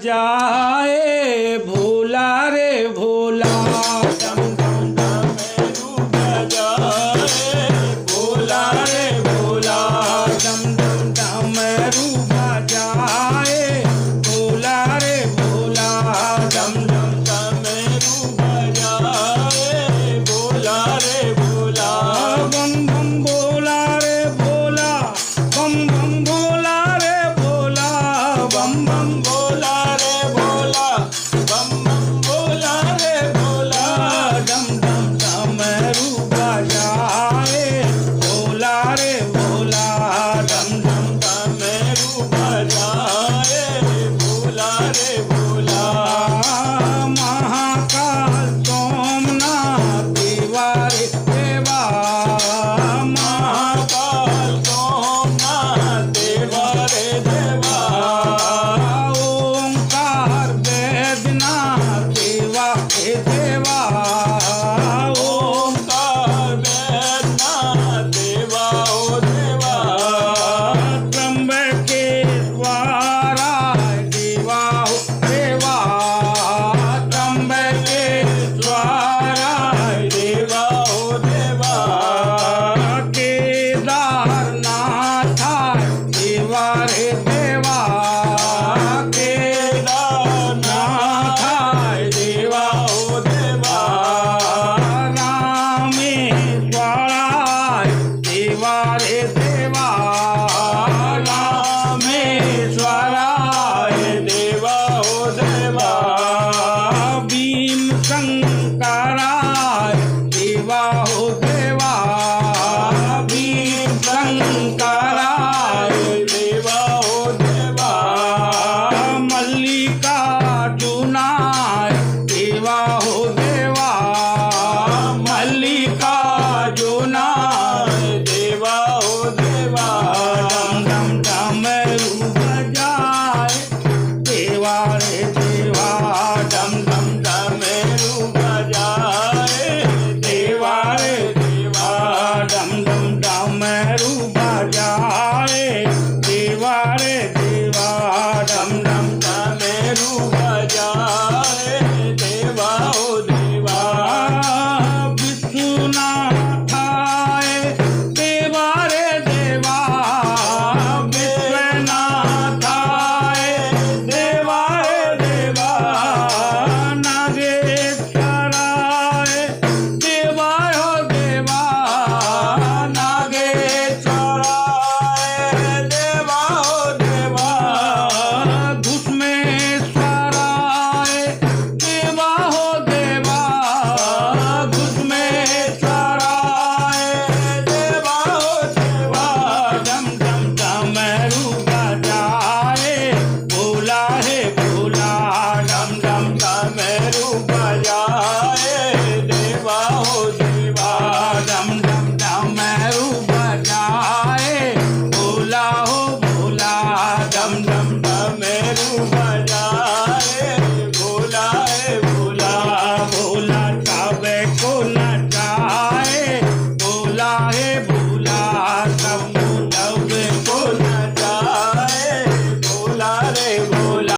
जाए भोला रे भोला डम डम डमरू बजाए भोला रे भोला डम डम डमरू बजाए भोला रे भोला डम डम डमरू बजाए भोला रे भोला बम बम भोला रे भोला बम बम भोला रे भोला बम बम भोला रे भोला बम बम भोला रे भोला डम डम डमरू बजाए भोला रे भोला डम डम डमरू बजाए भोला रे भोला महाकाल सोमनाथ देवारे देवा महाकाल सोमनाथ देवा रे देवा ओंकार वैद्यनाथ देवा हे देवा ओंकार वैद्यनाथ देवा ओ देवा त्र्यंबकेश्वराय देवा हो देवा त्र्यंबकेश्वराय देवा ओ देवा केदारनाथाय देवा रे देवा केदारनाथाय देवा ओ देवा रामेश्वराय देवा रे देवा रामेश्वराय देवा ओ देवा भीम शंकराय देवा हो देवा भीम शंकराय देवा ओ देवा मल्लिका